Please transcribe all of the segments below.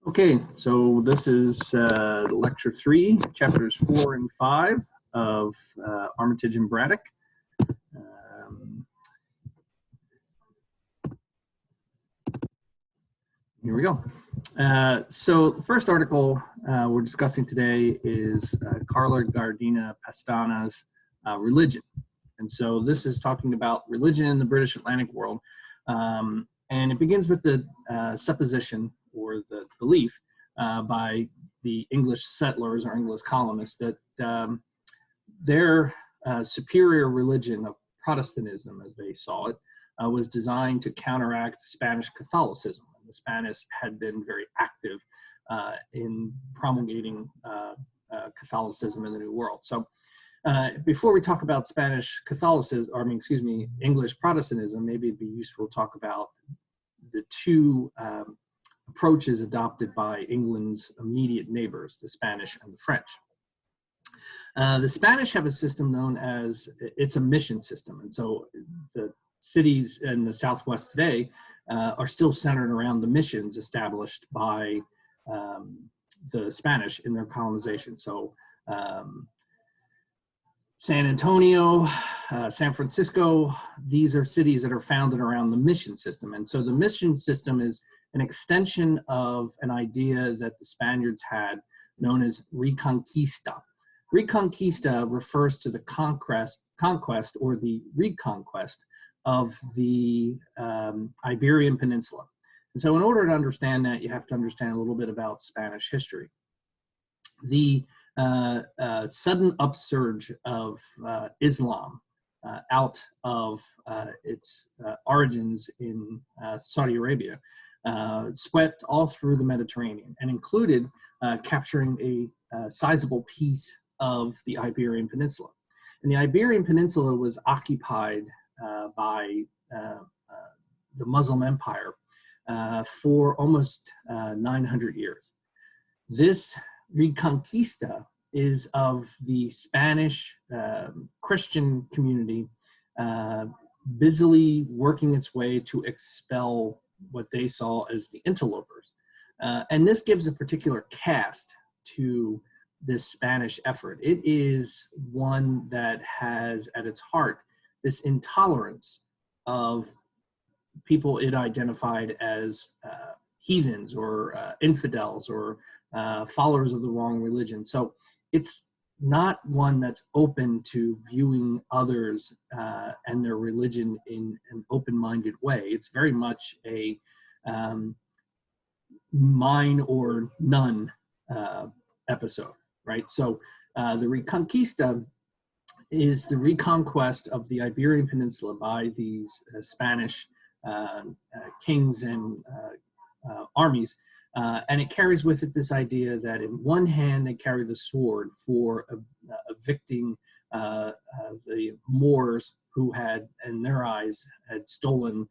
Okay, so this is lecture 3, chapters 4 and 5 of Armitage and Braddick. Here we go. So the first article we're discussing today is Carla Gardina Pestana's Religion. And so this is talking about religion in the British Atlantic world. And it begins with the supposition or the belief by the English settlers or English colonists that their superior religion of Protestantism, as they saw it, was designed to counteract Spanish Catholicism. And the Spanish had been very active in promulgating Catholicism in the New World. So before we talk about Spanish Catholicism, or English Protestantism, maybe it'd be useful to talk about the two approaches adopted by England's immediate neighbors, the Spanish and the French. The Spanish have a system known as, it's a mission system. And so the cities in the Southwest today are still centered around the missions established by the Spanish in their colonization. So San Antonio, San Francisco, these are cities that are founded around the mission system. And so the mission system is an extension of an idea that the Spaniards had known as Reconquista. Reconquista refers to the conquest or the reconquest of the Iberian Peninsula. And so in order to understand that, you have to understand a little bit about Spanish history. The sudden upsurge of Islam out of its origins in Saudi Arabia swept all through the Mediterranean and included capturing a sizable piece of the Iberian Peninsula. And the Iberian Peninsula was occupied by the Muslim Empire for almost 900 years. This Reconquista is of the Spanish Christian community busily working its way to expel what they saw as the interlopers. And this gives a particular cast to this Spanish effort. It is one that has at its heart this intolerance of people it identified as heathens or infidels or followers of the wrong religion. So it's not one that's open to viewing others and their religion in an open-minded way. It's very much a mine or none episode, right? So the Reconquista is the reconquest of the Iberian Peninsula by these Spanish kings and armies. And it carries with it this idea that in one hand, they carry the sword for evicting the Moors who had, in their eyes, had stolen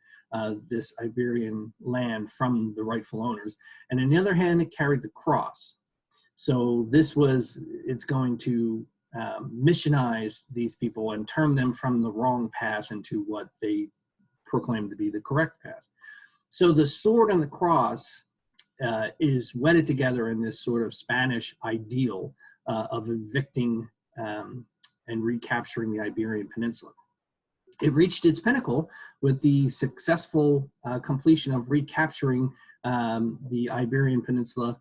this Iberian land from the rightful owners. And on the other hand, it carried the cross. So it's going to missionize these people and turn them from the wrong path into what they proclaim to be the correct path. So the sword and the cross is wedded together in this sort of Spanish ideal of evicting and recapturing the Iberian Peninsula. It reached its pinnacle with the successful completion of recapturing the Iberian Peninsula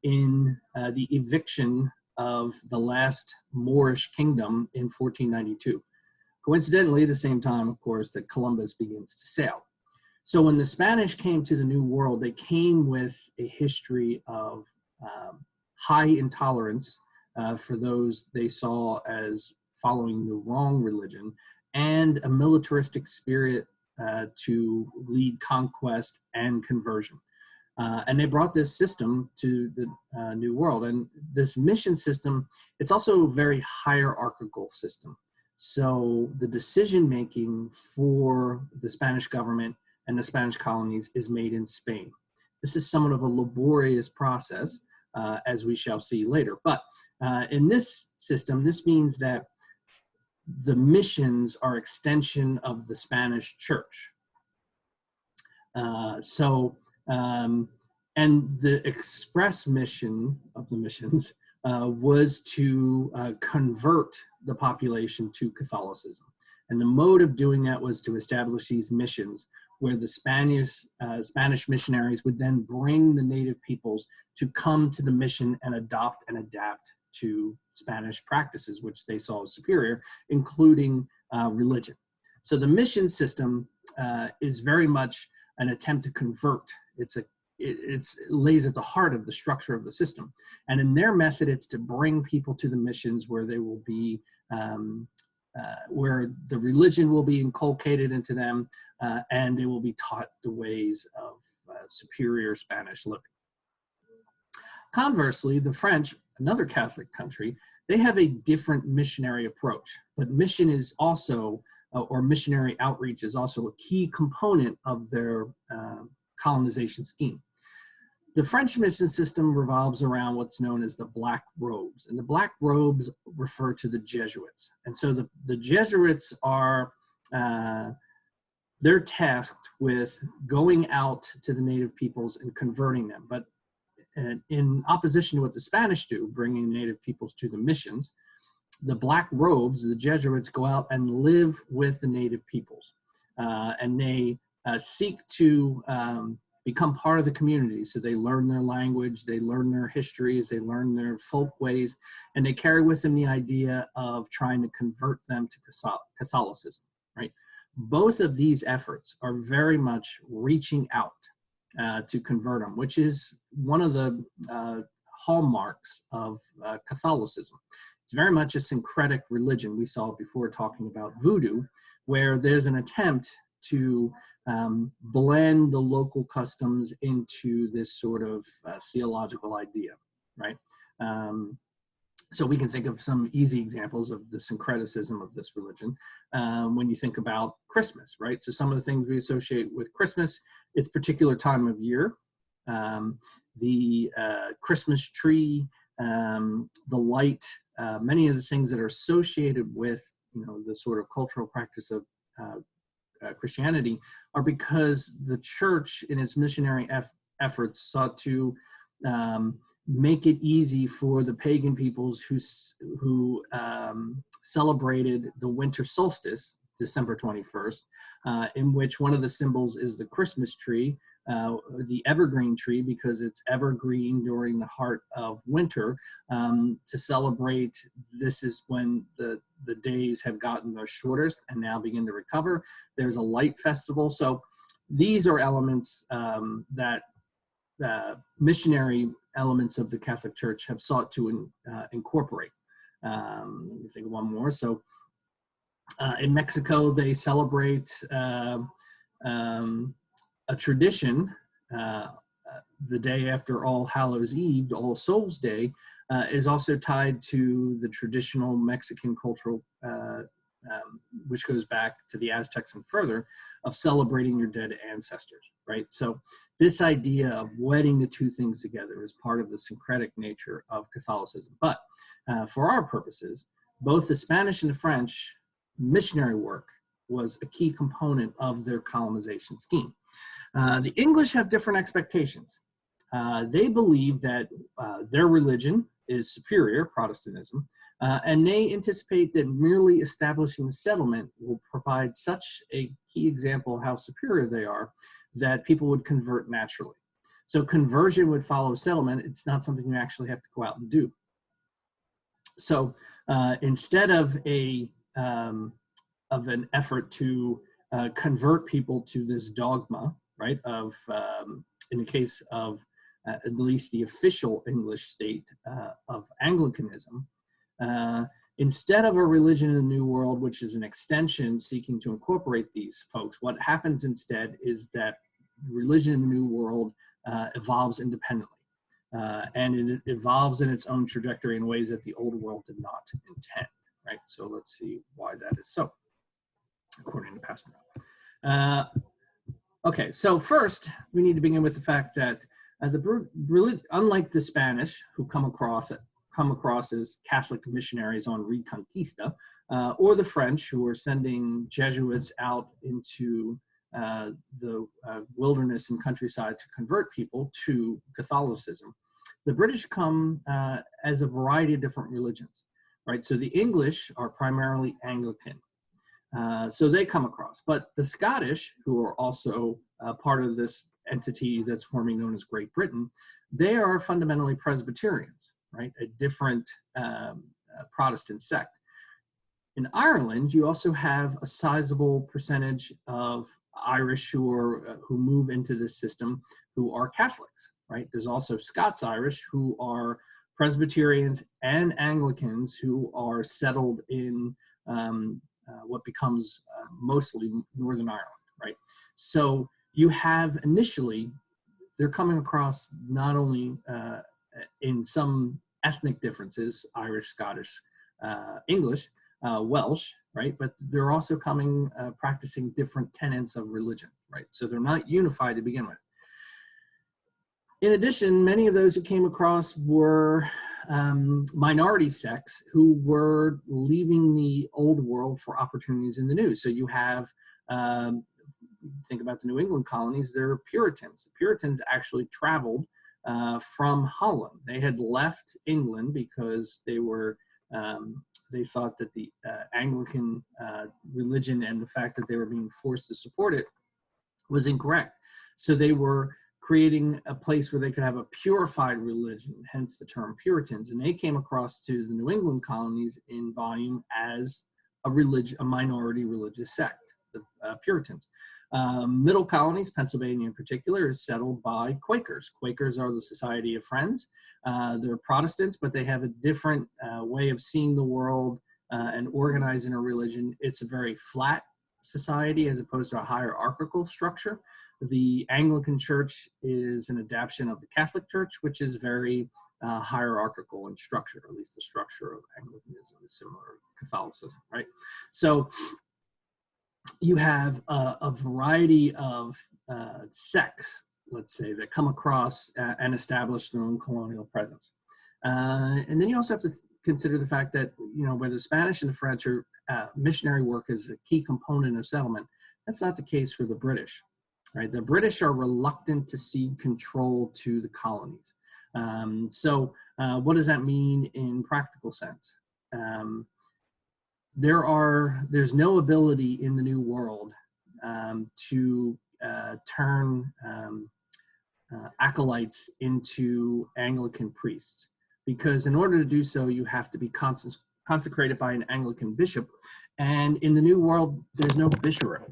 in the eviction of the last Moorish kingdom in 1492. Coincidentally, the same time, of course, that Columbus begins to sail. So when the Spanish came to the New World, they came with a history of high intolerance for those they saw as following the wrong religion and a militaristic spirit to lead conquest and conversion. And they brought this system to the New World. And this mission system, it's also a very hierarchical system. So the decision-making for the Spanish government and the Spanish colonies is made in Spain. This is somewhat of a laborious process, as we shall see later. But in this system, this means that the missions are extension of the Spanish church. And the express mission of the missions was to convert the population to Catholicism. And the mode of doing that was to establish these missions where the Spanish missionaries would then bring the native peoples to come to the mission and adopt and adapt to Spanish practices, which they saw as superior, including religion. So the mission system is very much an attempt to convert. It lays at the heart of the structure of the system. And in their method, it's to bring people to the missions where they will be, where the religion will be inculcated into them, and they will be taught the ways of superior Spanish living. Conversely, the French, another Catholic country, they have a different missionary approach, but mission is also, or missionary outreach is also a key component of their colonization scheme. The French mission system revolves around what's known as the Black Robes, and the Black Robes refer to the Jesuits. And so the Jesuits are, they're tasked with going out to the native peoples and converting them. But in opposition to what the Spanish do, bringing native peoples to the missions, the Black Robes, the Jesuits, go out and live with the native peoples. And they seek to become part of the community. So they learn their language, they learn their histories, they learn their folk ways, and they carry with them the idea of trying to convert them to Catholicism, right? Both of these efforts are very much reaching out to convert them, which is one of the hallmarks of Catholicism. It's very much a syncretic religion. We saw before talking about voodoo, where there's an attempt to blend the local customs into this sort of theological idea, right? So we can think of some easy examples of the syncretism of this religion when you think about Christmas, right? So some of the things we associate with Christmas, its particular time of year, the Christmas tree, the light, many of the things that are associated with, you know, the sort of cultural practice of Christianity are because the church in its missionary efforts sought to make it easy for the pagan peoples who celebrated the winter solstice, December 21st, in which one of the symbols is the Christmas tree, the evergreen tree, because it's evergreen during the heart of winter, to celebrate. This is when the days have gotten the shortest and now begin to recover. There's a light festival. So these are elements that missionary elements of the Catholic Church have sought to incorporate. Let me think of one more. So in Mexico, they celebrate a tradition, the day after All Hallows Eve, All Souls Day, is also tied to the traditional Mexican cultural, which goes back to the Aztecs and further, of celebrating your dead ancestors, right? So this idea of wedding the two things together is part of the syncretic nature of Catholicism. But for our purposes, both the Spanish and the French missionary work was a key component of their colonization scheme. The English have different expectations. They believe that their religion is superior, Protestantism, and they anticipate that merely establishing a settlement will provide such a key example of how superior they are that people would convert naturally. So conversion would follow settlement. It's not something you actually have to go out and do. So instead of an effort to convert people to this dogma, right, of, in the case of at least the official English state of Anglicanism, instead of a religion in the New World, which is an extension seeking to incorporate these folks, what happens instead is that religion in the New World evolves independently. And it evolves in its own trajectory in ways that the Old World did not intend, right? So let's see why that is so, according to Pastor. Okay, so first, we need to begin with the fact that unlike the Spanish, who come across as Catholic missionaries on Reconquista, or the French, who are sending Jesuits out into the wilderness and countryside to convert people to Catholicism, the British come as a variety of different religions, right? So the English are primarily Anglican. So they come across, but the Scottish, who are also part of this entity that's forming known as Great Britain, they are fundamentally Presbyterians, right? A different Protestant sect. In Ireland, you also have a sizable percentage of Irish who move into this system who are Catholics, right? There's also Scots-Irish who are Presbyterians and Anglicans who are settled in what becomes mostly Northern Ireland, right? So you have initially, they're coming across not only in some ethnic differences, Irish, Scottish, English, Welsh, right? But they're also coming, practicing different tenets of religion, right? So they're not unified to begin with. In addition, many of those who came across were minority sects who were leaving the old world for opportunities in the new. So you have, think about the New England colonies, they're Puritans. The Puritans actually traveled from Holland. They had left England because they were, they thought that the Anglican religion and the fact that they were being forced to support it was incorrect. So they were creating a place where they could have a purified religion, hence the term Puritans. And they came across to the New England colonies in volume as a minority religious sect, the Puritans. Middle colonies, Pennsylvania in particular, is settled by Quakers. Quakers are the Society of Friends. They're Protestants, but they have a different way of seeing the world and organizing a religion. It's a very flat society as opposed to a hierarchical structure. The Anglican Church is an adaptation of the Catholic Church, which is very hierarchical in structure, or at least the structure of Anglicanism is similar to Catholicism, right? So you have a variety of sects, let's say, that come across and establish their own colonial presence. And then you also have to consider the fact that, you know, where the Spanish and the French are missionary work is a key component of settlement, that's not the case for the British, right? The British are reluctant to cede control to the colonies. So what does that mean in practical sense? There's no ability in the New World to turn acolytes into Anglican priests, because in order to do so, you have to be consecrated by an Anglican bishop. And in the New World, there's no bishopric,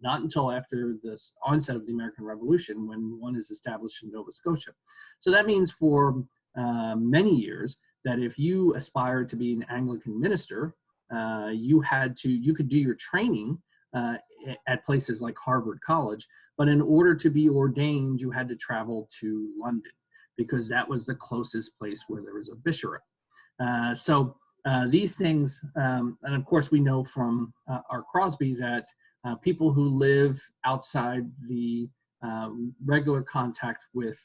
not until after the onset of the American Revolution, when one is established in Nova Scotia. So that means for many years that if you aspired to be an Anglican minister, you could do your training at places like Harvard College, but in order to be ordained, you had to travel to London, because that was the closest place where there was a bishopric. So these things, and of course we know from our Crosby that people who live outside the regular contact with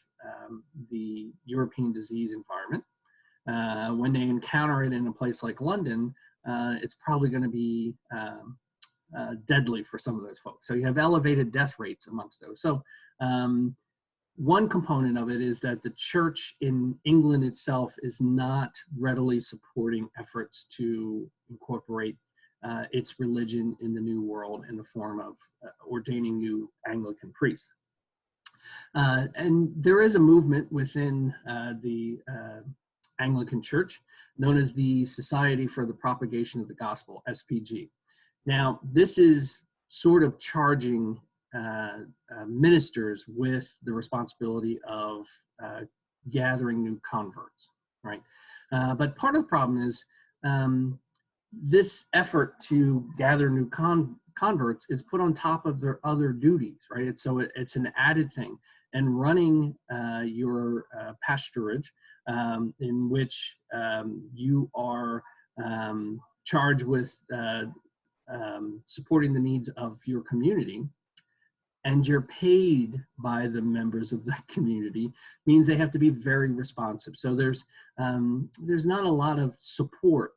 the European disease environment, when they encounter it in a place like London, it's probably going to be deadly for some of those folks. So you have elevated death rates amongst those. So one component of it is that the church in England itself is not readily supporting efforts to incorporate its religion in the New World in the form of ordaining new Anglican priests. And there is a movement within the Anglican Church known as the Society for the Propagation of the Gospel, SPG. Now, this is sort of charging ministers with the responsibility of gathering new converts, right? But part of the problem is this effort to gather new converts is put on top of their other duties, right? It's an added thing. And running your pastorage, in which you are charged with supporting the needs of your community, and you're paid by the members of that community, means they have to be very responsive. So there's not a lot of support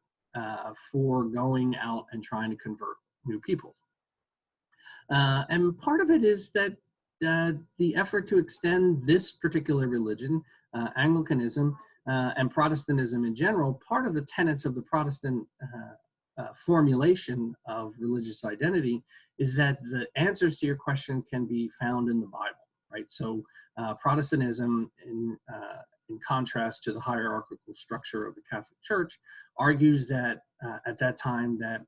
for going out and trying to convert new people. And part of it is that the effort to extend this particular religion, Anglicanism, and Protestantism in general, part of the tenets of the Protestant formulation of religious identity is that the answers to your question can be found in the Bible, right? So Protestantism, in contrast to the hierarchical structure of the Catholic Church, argues that at that time that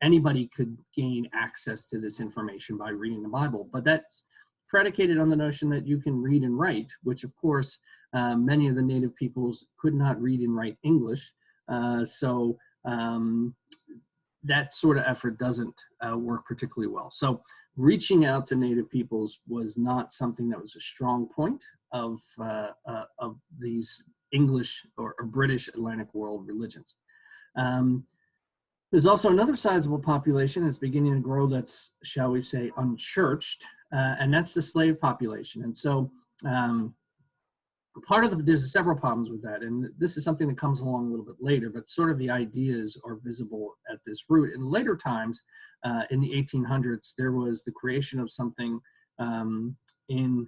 anybody could gain access to this information by reading the Bible, but that's predicated on the notion that you can read and write, which of course many of the native peoples could not read and write English. So that sort of effort doesn't work particularly well. So reaching out to native peoples was not something that was a strong point of these English or British Atlantic world religions. There's also another sizable population that's beginning to grow that's, shall we say, unchurched, and that's the slave population. And so there's several problems with that, and this is something that comes along a little bit later, but sort of the ideas are visible at this root. In later times, in the 1800s, there was the creation of something in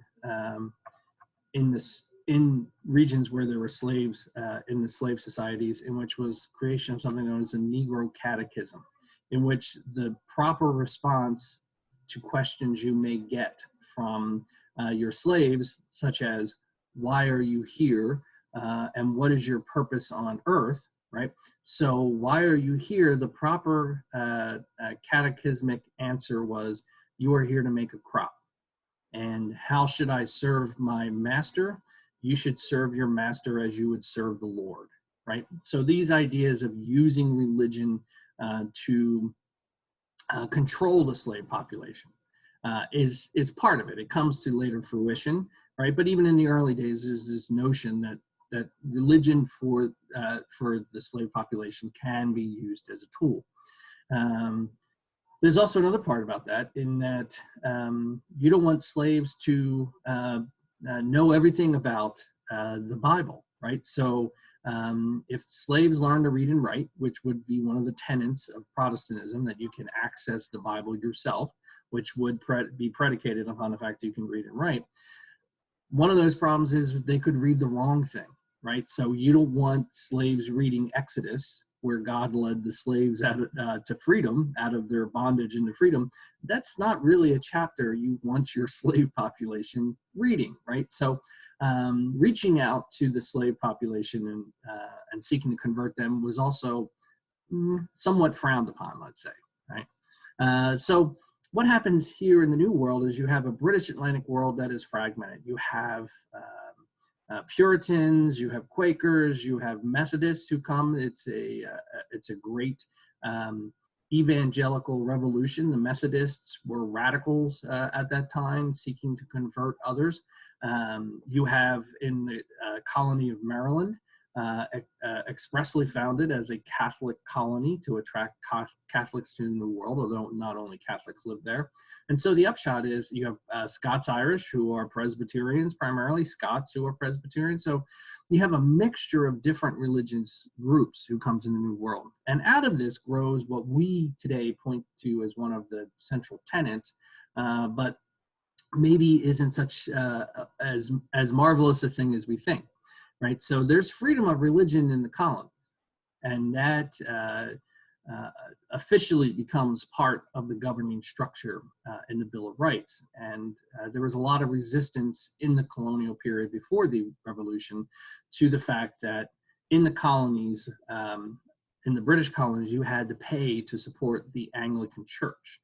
regions where there were slaves in the slave societies, in which was creation of something known as a Negro catechism, in which the proper response to questions you may get from your slaves, such as, why are you here? And what is your purpose on earth, right? So why are you here? The proper catechismic answer was, you are here to make a crop. And how should I serve my master? You should serve your master as you would serve the Lord, right? So these ideas of using religion to control the slave population is part of it. It comes to later fruition, right? But even in the early days, there's this notion that religion for the slave population can be used as a tool. There's also another part about that, in that you don't want slaves to know everything about the Bible, right? So if slaves learn to read and write, which would be one of the tenets of Protestantism, that you can access the Bible yourself, which would be predicated upon the fact that you can read and write. One of those problems is they could read the wrong thing, right? So you don't want slaves reading Exodus, where God led the slaves out to freedom, out of their bondage into freedom. That's not really a chapter you want your slave population reading, right? So reaching out to the slave population and seeking to convert them was also somewhat frowned upon, let's say, right? So what happens here in the New World is you have a British Atlantic world that is fragmented. You have Puritans, you have Quakers, you have Methodists who come. It's a great evangelical revolution. The Methodists were radicals at that time, seeking to convert others. You have in the colony of Maryland, expressly founded as a Catholic colony to attract Catholics to the New World, although not only Catholics live there. And so the upshot is you have Scots-Irish who are Presbyterians, primarily Scots who are Presbyterians. So you have a mixture of different religious groups who come to the New World. And out of this grows what we today point to as one of the central tenets, but maybe isn't such as marvelous a thing as we think. Right, so there's freedom of religion in the colonies, and that officially becomes part of the governing structure in the Bill of Rights. And there was a lot of resistance in the colonial period before the Revolution to the fact that in the colonies, in the British colonies, you had to pay to support the Anglican Church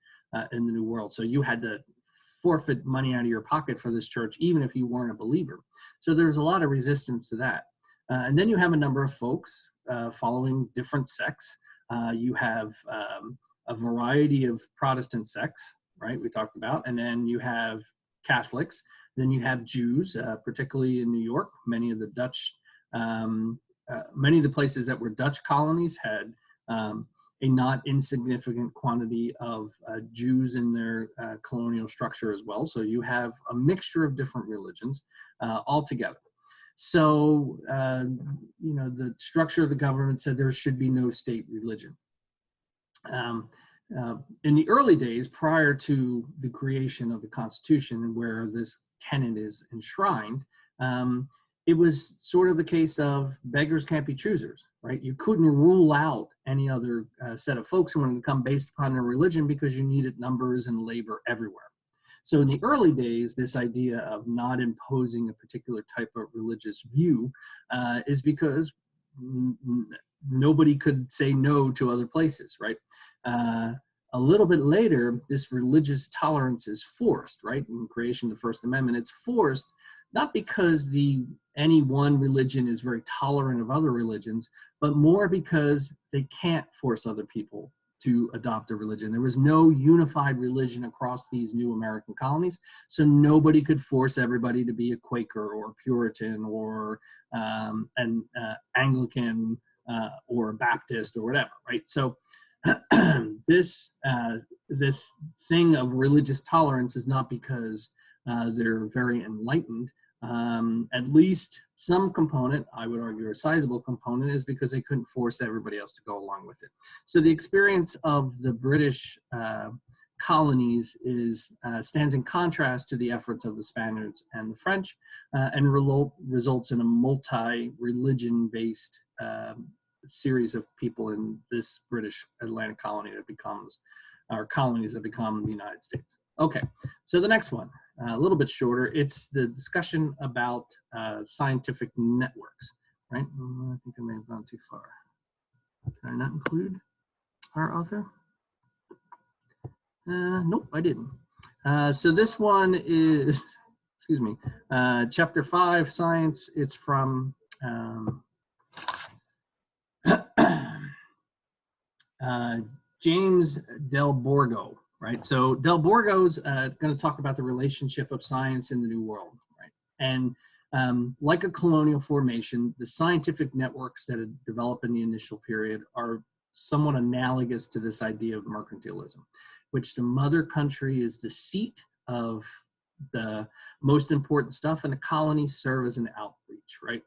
in the New World. So you had to forfeit money out of your pocket for this church, even if you weren't a believer. So there's a lot of resistance to that. And then you have a number of folks following different sects. You have a variety of Protestant sects, right, we talked about. And then you have Catholics. Then you have Jews, particularly in New York. Many of the places that were Dutch colonies had a not insignificant quantity of Jews in their colonial structure as well. So you have a mixture of different religions all together. So, the structure of the government said there should be no state religion. In the early days, prior to the creation of the Constitution, where this tenet is enshrined, it was sort of the case of beggars can't be choosers, right? You couldn't rule out any other set of folks who wanted to come based upon their religion because you needed numbers and labor everywhere. So in the early days, this idea of not imposing a particular type of religious view is because nobody could say no to other places, right? A little bit later, this religious tolerance is forced, right? In the creation of the First Amendment, it's forced not because any one religion is very tolerant of other religions, but more because they can't force other people to adopt a religion. There was no unified religion across these new American colonies, so nobody could force everybody to be a Quaker or Puritan or an Anglican or a Baptist or whatever, right? So this thing of religious tolerance is not because they're very enlightened. At least some component, I would argue a sizable component, is because they couldn't force everybody else to go along with it. So the experience of the British colonies stands in contrast to the efforts of the Spaniards and the French, and results in a multi-religion based series of people in this British Atlantic colony that becomes, or colonies that become the United States. Okay, so the next one, a little bit shorter, it's the discussion about scientific networks, right? I think I may have gone too far. Did I not include our author? Nope, I didn't. So this one is, excuse me, chapter 5, science. It's from James Del Borgo, right? So Del Borgo's going to talk about the relationship of science in the New World, right? And like a colonial formation, the scientific networks that had developed in the initial period are somewhat analogous to this idea of mercantilism, which the mother country is the seat of the most important stuff, and the colonies serve as an outreach, right?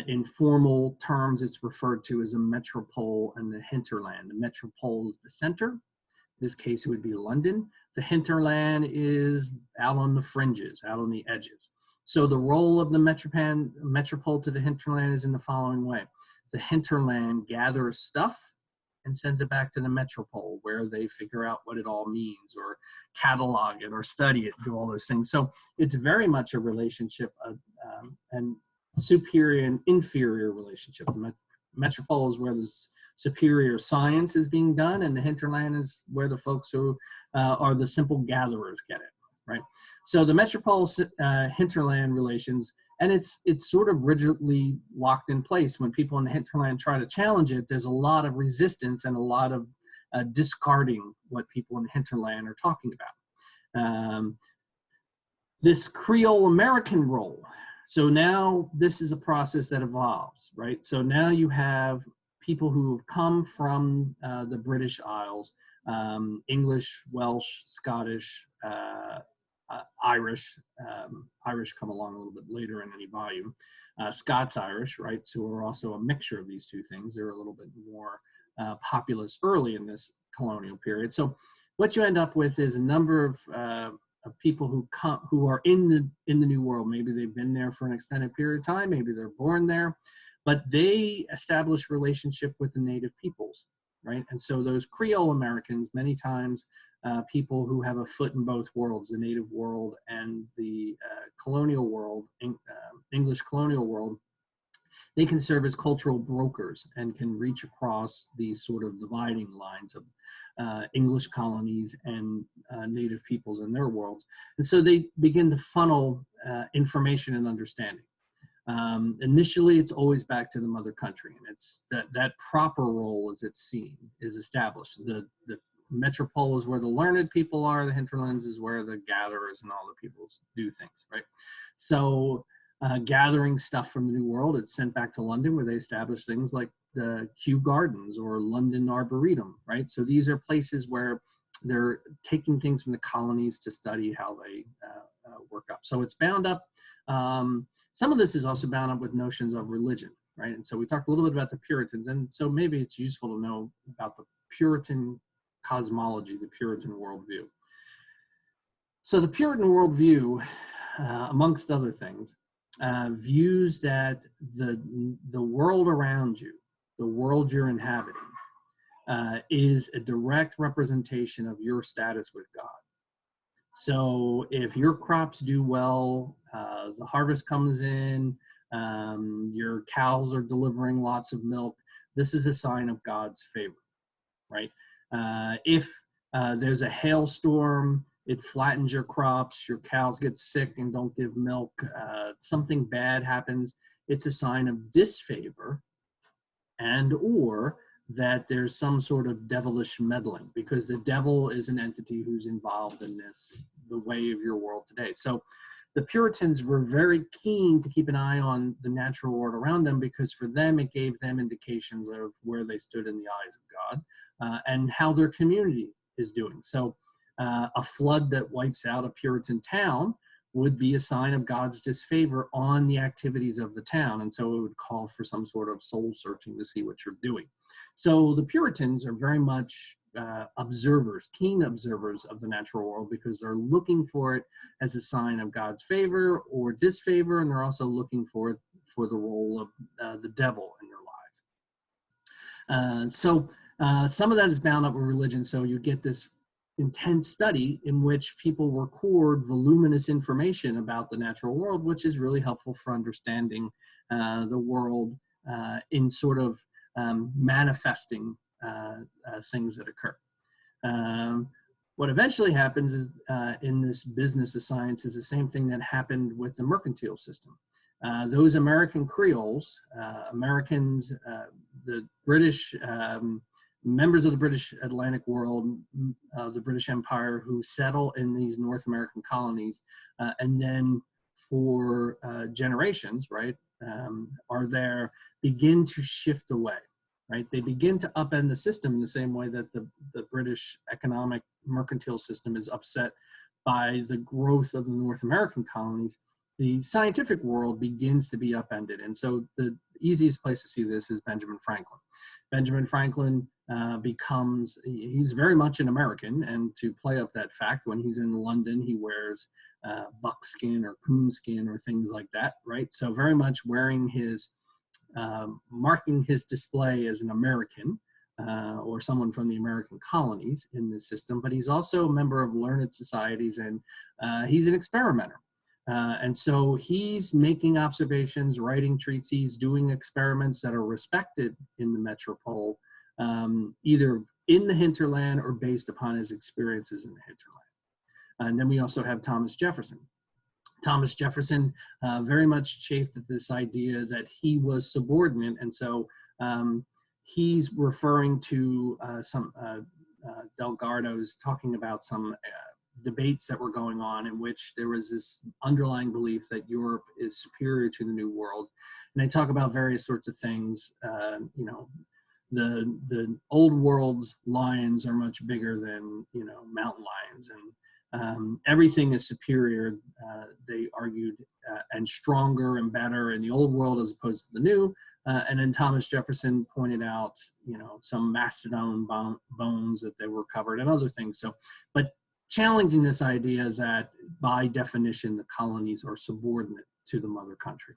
In formal terms, it's referred to as a metropole and the hinterland. The metropole is the center. In this case, it would be London. The hinterland is out on the fringes, out on the edges. So the role of the metropole to the hinterland is in the following way. The hinterland gathers stuff and sends it back to the metropole, where they figure out what it all means, or catalog it, or study it, do all those things. So it's very much a relationship of, and superior and inferior relationship. The metropole is where the superior science is being done, and the hinterland is where the folks who are the simple gatherers get it, right? So the metropole hinterland relations, and it's sort of rigidly locked in place. When people in the hinterland try to challenge it, there's a lot of resistance and a lot of discarding what people in the hinterland are talking about. This Creole American role. So now this is a process that evolves, right? So now you have people who have come from the British Isles, English, Welsh, Scottish, Irish. Irish come along a little bit later in any volume. Scots-Irish, right? So we're also a mixture of these two things. They're a little bit more populous early in this colonial period. So what you end up with is a number of people who are in the New World. Maybe they've been there for an extended period of time. Maybe they're born there, but they establish relationship with the native peoples, right? And so those Creole Americans, many times people who have a foot in both worlds, the native world and the colonial world, English colonial world, they can serve as cultural brokers and can reach across these sort of dividing lines of English colonies and native peoples in their worlds. And so they begin to funnel information and understanding. Initially, it's always back to the mother country, and it's that proper role, as it's seen, is established. The metropole is where the learned people are. The hinterlands is where the gatherers and all the people do things, right? So gathering stuff from the New World, it's sent back to London, where they establish things like the Kew Gardens or London Arboretum, right? So these are places where they're taking things from the colonies to study how they work up. So it's bound up. Some of this is also bound up with notions of religion, right? And so we talked a little bit about the Puritans, and so maybe it's useful to know about the Puritan cosmology, the Puritan worldview. So the Puritan worldview, amongst other things, views that the world around you, the world you're inhabiting, is a direct representation of your status with God. So if your crops do well, the harvest comes in, your cows are delivering lots of milk, this is a sign of God's favor, right? If there's a hailstorm, it flattens your crops, your cows get sick and don't give milk, something bad happens, it's a sign of disfavor, and or that there's some sort of devilish meddling, because the devil is an entity who's involved in this, the way of your world today. So the Puritans were very keen to keep an eye on the natural world around them, because for them it gave them indications of where they stood in the eyes of God, and how their community is doing. So a flood that wipes out a Puritan town would be a sign of God's disfavor on the activities of the town. And so it would call for some sort of soul searching to see what you're doing. So the Puritans are very much observers, keen observers of the natural world, because they're looking for it as a sign of God's favor or disfavor, and they're also looking for the role of the devil in their lives. So some of that is bound up with religion, so you get this intense study in which people record voluminous information about the natural world, which is really helpful for understanding the world in sort of manifesting things that occur. What eventually happens is, in this business of science, is the same thing that happened with the mercantile system. Those American Creoles, Americans, the British, members of the British Atlantic world, the British Empire, who settle in these North American colonies, and then for generations, right, are there, begin to shift away, right? They begin to upend the system in the same way that the British economic mercantile system is upset by the growth of the North American colonies. The scientific world begins to be upended. And so the easiest place to see this is Benjamin Franklin. Benjamin Franklin becomes, he's very much an American, and to play up that fact, when he's in London, he wears buckskin or coonskin or things like that, right? So very much wearing his, marking his display as an American, or someone from the American colonies in this system, but he's also a member of learned societies, and he's an experimenter. And so he's making observations, writing treatises, doing experiments that are respected in the metropole, either in the hinterland or based upon his experiences in the hinterland. And then we also have Thomas Jefferson. Thomas Jefferson very much chafed at this idea that he was subordinate, and so he's referring to some Delgado's talking about some debates that were going on in which there was this underlying belief that Europe is superior to the New World. And they talk about various sorts of things. You know, the old world's lions are much bigger than, you know, mountain lions, and everything is superior, they argued, and stronger and better in the old world as opposed to the new. And then Thomas Jefferson pointed out, you know, some mastodon bones that they were covered and other things. So, but challenging this idea that by definition, the colonies are subordinate to the mother country.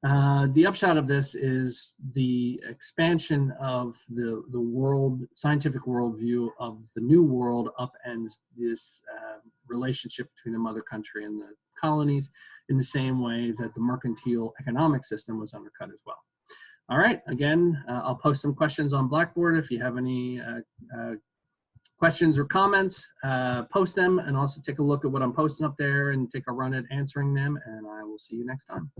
The upshot of this is the expansion of the world, scientific worldview of the New World upends this relationship between the mother country and the colonies in the same way that the mercantile economic system was undercut as well. All right, again, I'll post some questions on Blackboard. If you have any questions or comments, post them, and also take a look at what I'm posting up there and take a run at answering them, and I will see you next time.